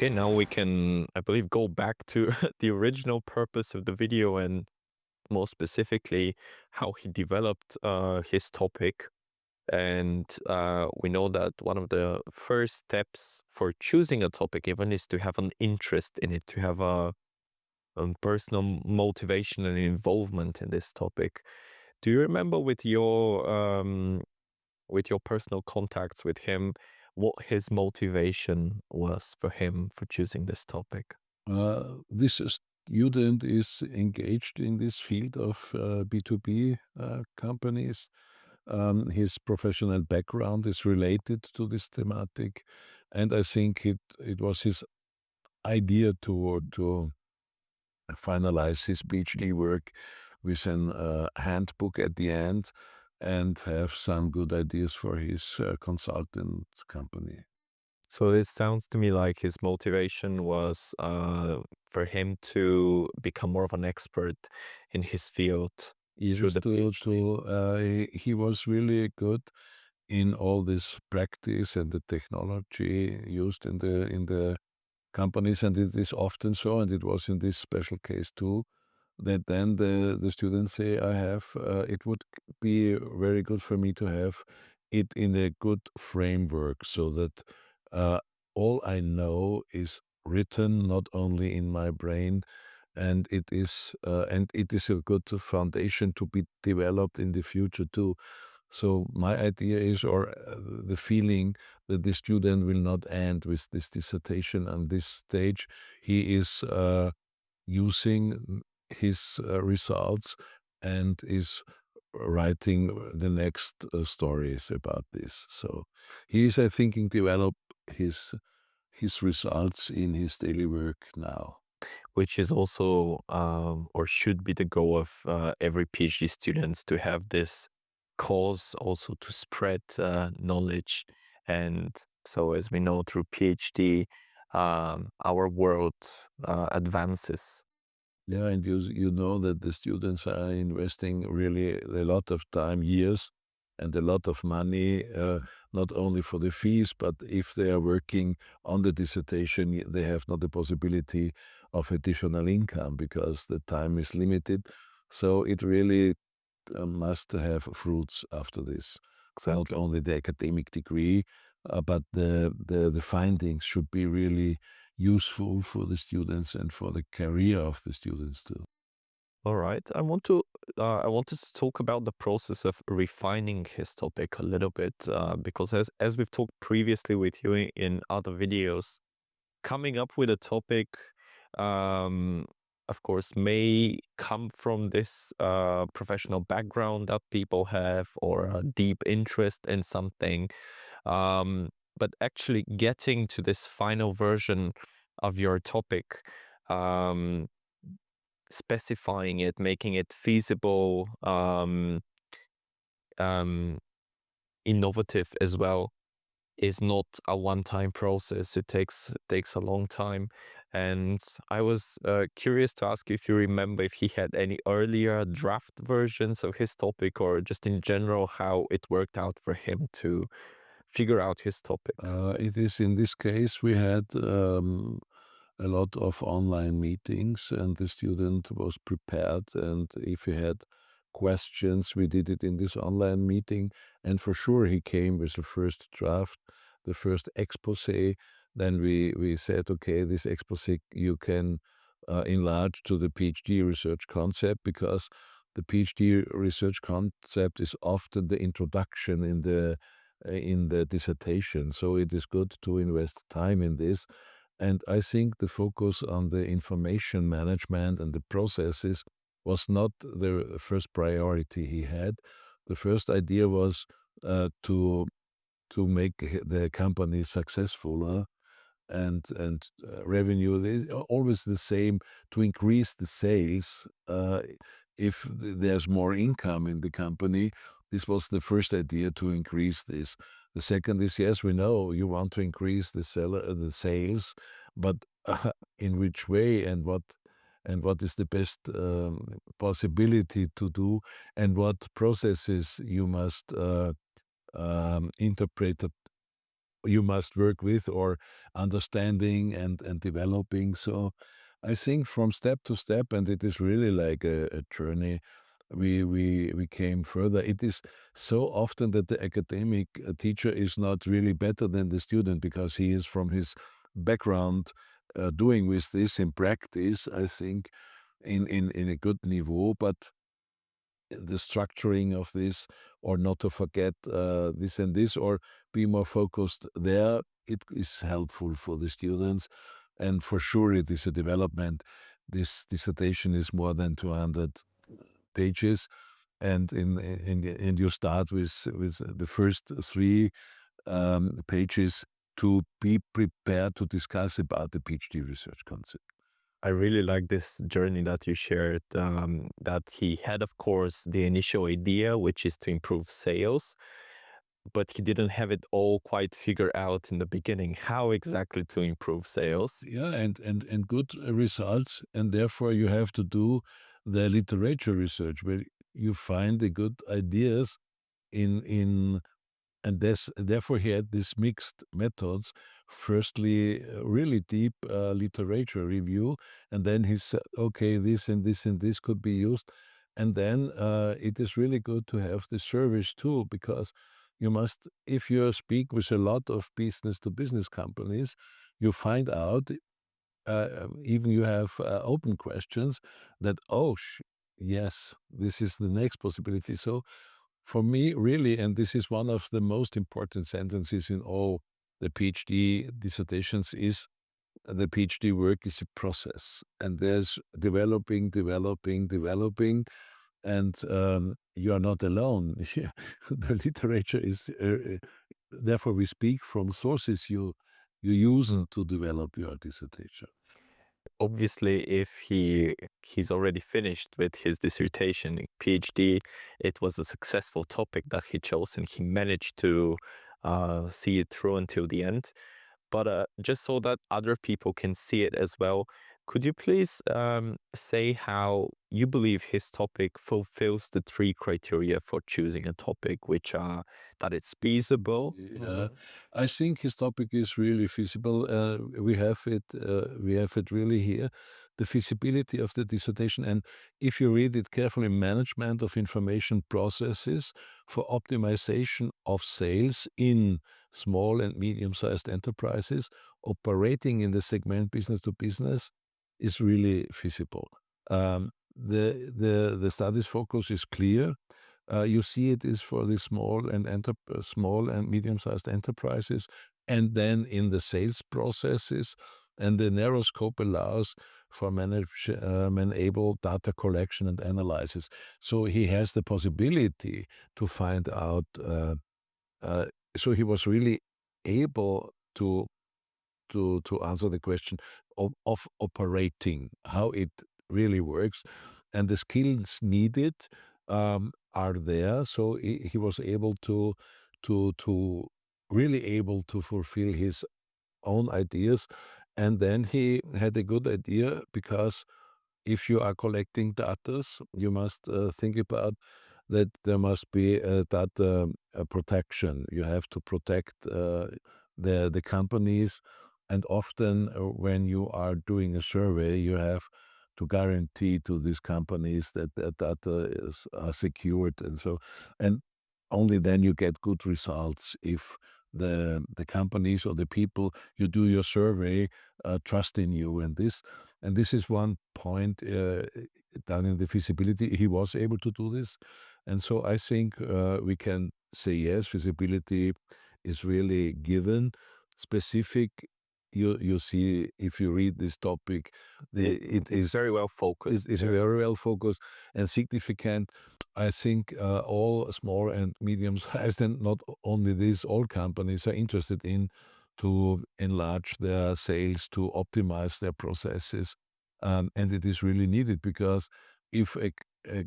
Okay, now we can, I believe, go back to the original purpose of the video and more specifically how he developed his topic. And we know that one of the first steps for choosing a topic even is to have an interest in it, to have a personal motivation and involvement in this topic. Do you remember with your personal contacts with him, what his motivation was for him for choosing this topic? This student is engaged in this field of B2B companies. His professional background is related to this thematic, and I think it was his idea to finalize his PhD work with an handbook at the end and have some good ideas for his consultant company. So this sounds to me like his motivation was for him to become more of an expert in his field through Yes, the PhD. he was really good in all this practice and the technology used in the companies, and it is often so, and it was in this special case too, that then the students say, "I have it would be very good for me to have it in a good framework so that uh, all I know is written not only in my brain, and it is a good foundation to be developed in the future too." So my idea is, or the feeling that the student will not end with this dissertation on this stage. He is using his results and is writing the next stories about this. So he is, I think, develop his his results in his daily work now. Which is also or should be the goal of every PhD students to have this cause also to spread knowledge. And so, as we know through PhD, our world advances. Yeah, and you know that the students are investing really a lot of time, years, and a lot of money, not only for the fees, but if they are working on the dissertation, they have not the possibility of additional income because the time is limited. So it really must have fruits after this. Not Exactly. only the academic degree, but the findings should be really useful for the students and for the career of the students too. All right. I wanted to talk about the process of refining his topic a little bit because as we've talked previously with you in other videos, coming up with a topic, um, of course, may come from this professional background that people have or a deep interest in something. Um, but actually getting to this final version of your topic, um, specifying it, making it feasible, um, innovative as well is not a one-time process. It takes a long time. And I was curious to ask if you remember if he had any earlier draft versions of his topic or just in general how it worked out for him to figure out his topic. It is in this case we had a lot of online meetings, and the student was prepared. And if he had questions, we did it in this online meeting. And for sure, he came with the first draft, the first expose. Then we said, okay, this expose you can enlarge to the PhD research concept, because the PhD research concept is often the introduction in the dissertation. So it is good to invest time in this. And I think the focus on the information management and the processes was not the first priority he had. The first idea was to make the company successful, and revenue is always the same, to increase the sales. If there's more income in the company, this was the first idea, to increase this. The second is, yes, we know you want to increase the sales, but in which way, and what is the best possibility to do, and what processes you must interpret you must work with, or understanding and developing. So I think from step to step, and it is really like a journey, we came further. It is so often that the academic teacher is not really better than the student because he is from his background doing with this in practice, I think, in a good niveau. But the structuring of this, or not to forget this and this, or be more focused there, it is helpful for the students. And for sure, it is a development. This dissertation is more than 200 pages, and and you start with the first three pages to be prepared to discuss about the PhD research concept. I really like this journey that you shared, that he had, of course, the initial idea, which is to improve sales, but he didn't have it all quite figured out in the beginning, how exactly to improve sales. Yeah, and good results, and therefore you have to do the literature research where you find the good ideas in and this therefore he had these mixed methods. Firstly, really deep literature review, and then he said, okay, this and this and this could be used. And then it is really good to have the service too, because you must, if you speak with a lot of business to business companies, you find out, even you have open questions that, oh, yes, this is the next possibility. So for me, really, and this is one of the most important sentences in all the PhD dissertations, is the PhD work is a process, and there's developing, developing, developing, and you are not alone. The literature is, therefore, we speak from sources you use Mm. to develop your dissertation. Obviously, if he's already finished with his dissertation, PhD, it was a successful topic that he chose, and he managed to see it through until the end. But just so that other people can see it as well, could you please say how you believe his topic fulfills the three criteria for choosing a topic, which are that it's feasible? Yeah, I think his topic is really feasible. We have it really here, the feasibility of the dissertation. And if you read it carefully, management of information processes for optimization of sales in small and medium-sized enterprises operating in the segment business to business is really feasible. The study's focus is clear. You see it is for the small and medium-sized enterprises, and then in the sales processes, and the narrow scope allows for able data collection and analysis. So he has the possibility to find out, uh, so he was really able to answer the question of operating, how it really works, and the skills needed are there. So he was able to really able to fulfill his own ideas, and then he had a good idea because if you are collecting data, you must think about that there must be a data protection. You have to protect the companies, and often when you are doing a survey, you have to guarantee to these companies that their data are secured, and so, and only then you get good results if the companies or the people you do your survey trust in you. And this is one point down in the feasibility. He was able to do this. And so I think we can say yes, feasibility is really given. Specific, you see, if you read this topic, it It's is very well focused. is very well focused and significant. I think all small and medium-sized, and not only this, all companies are interested in to enlarge their sales, to optimize their processes. And it is really needed because if a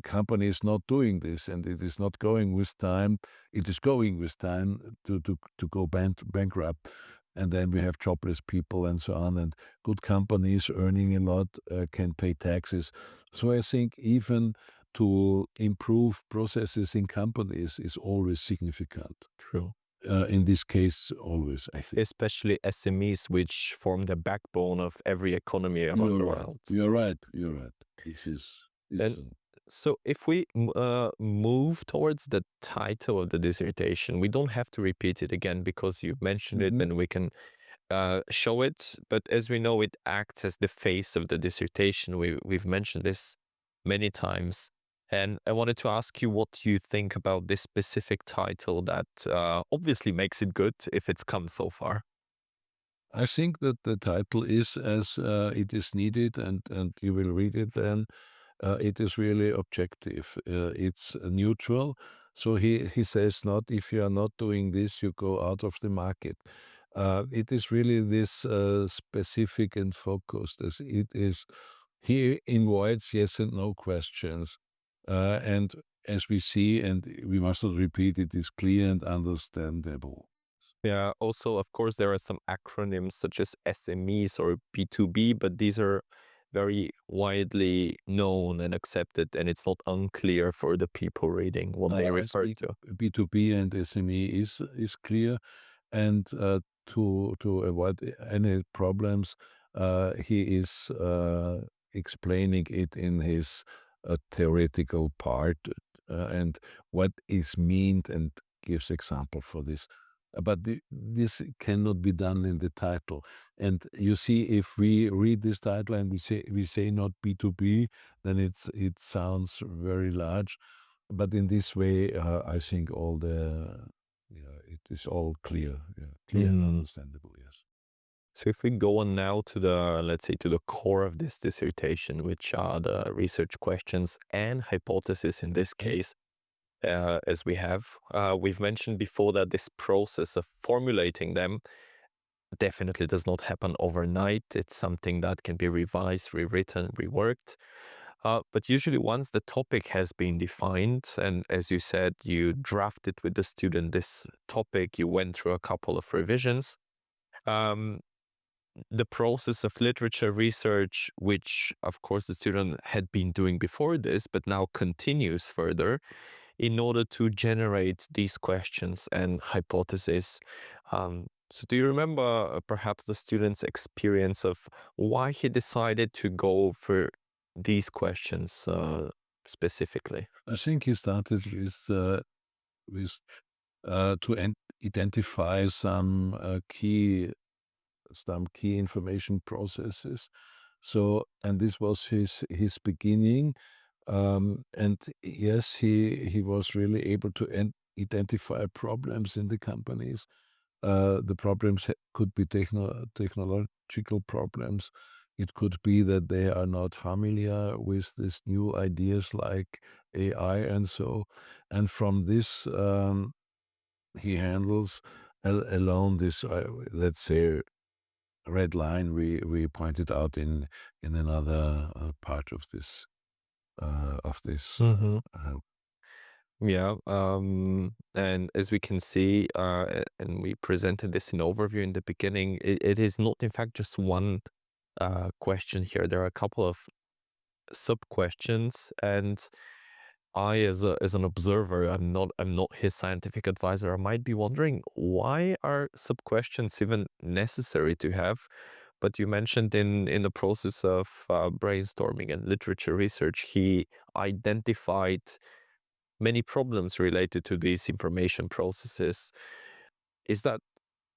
company is not doing this and it is not going with time, it is going with time to go bankrupt. And then we have jobless people and so on. And good companies earning a lot can pay taxes. So I think even to improve processes in companies is always significant. True. In this case, always, I think. especially SMEs, which form the backbone of every economy around You're the right. world. You're right. You're right. This is And so if we move towards the title of the dissertation, we don't have to repeat it again because you mentioned it Mhm. and we can show it. But as we know, it acts as the face of the dissertation. We've mentioned this many times. And I wanted to ask you what you think about this specific title that obviously makes it good if it's come so far. I think that the title is as it is needed, and you will read it then. It is really objective. It's neutral. So he says not if you are not doing this, you go out of the market. It is really this specific and focused as it is. He avoids yes and no questions. And as we see, and we must not repeat, it is clear and understandable. Yeah, also, of course, there are some acronyms such as SMEs or B2B, but these are very widely known and accepted, and it's not unclear for the people reading what they I refer think to. B2B and SME is clear. And to avoid any problems, he is explaining it in his theoretical part and what is meant and gives example for this. But this cannot be done in the title. And you see, if we read this title and we say not B2B, then it sounds very large. But in this way, I think all the yeah, it is all clear. Yeah, clear and Mm. understandable. Yes. So if we go on now to the, let's say, to the core of this dissertation, which are the research questions and hypothesis in this Mhm. case, as we've mentioned before that this process of formulating them definitely does not happen overnight. It's something that can be revised, rewritten, reworked. But usually, once the topic has been defined, and as you said, you drafted with the student this topic, you went through a couple of revisions. Um, the process of literature research, which of course the student had been doing before this, but now continues further in order to generate these questions and hypotheses. So, do you remember perhaps the student's experience of why he decided to go for these questions specifically? I think he started with to identify some key information processes. So, and this was his beginning. And yes, he was really able to identify problems in the companies. The problems could be technological problems. It could be that they are not familiar with these new ideas like AI and so. And from this, he handles alone this, let's say, red line we pointed out in another part of this. Yeah, and as we can see, and we presented this in overview in the beginning, it is not in fact just one question here. There are a couple of sub questions, and I, as an observer, I'm not his scientific advisor. I might be wondering why are sub questions even necessary to have. But you mentioned in the process of brainstorming and literature research, he identified many problems related to these information processes. Is that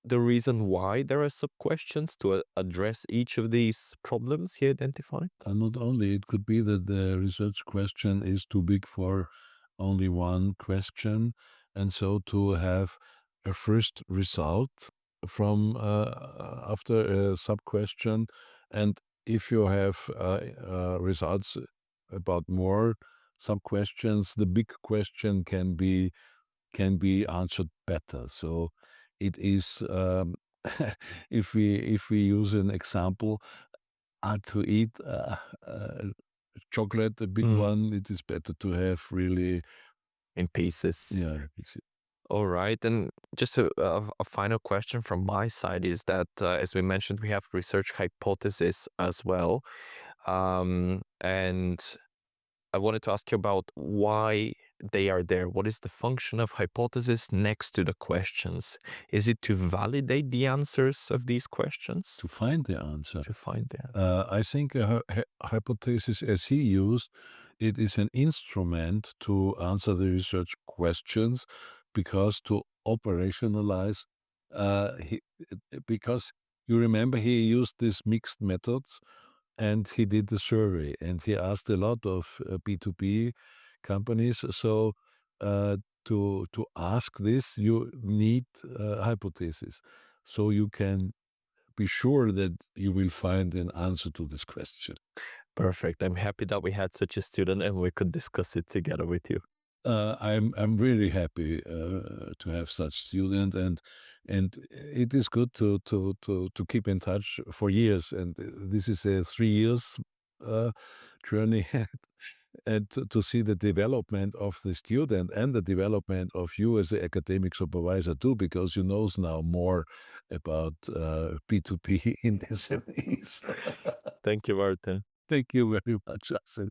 the reason why there are sub questions to address each of these problems he identified? And not only, it could be that the research question is too big for only one question, and so to have a first result from after a sub question, and if you have results about more sub questions, the big question can be answered better. So it is if we use an example, to eat chocolate, the big Mm. one, it is better to have really, In pieces. yeah, All right. And just a final question from my side is that, as we mentioned, we have research hypothesis as well. And I wanted to ask you about why. they are there? What is the function of hypothesis next to the questions? Is it to validate the answers of these questions? To find the answer. To find the I think a hypothesis, as he used, it is an instrument to answer the research questions, because to operationalize, he, because you remember he used these mixed methods, and he did the survey, and he asked a lot of B2B companies. So uh, to ask this, you need hypothesis, so you can be sure that you will find an answer to this question. Perfect. I'm happy that we had such a student and we could discuss it together with you. I'm really happy to have such student, and it is good to keep in touch for years. And this is a 3 years uh, journey, and to see the development of the student and the development of you as an academic supervisor too, because you knows now more about P2P in SMEs. Thank you, Martin. Thank you very much, Asen.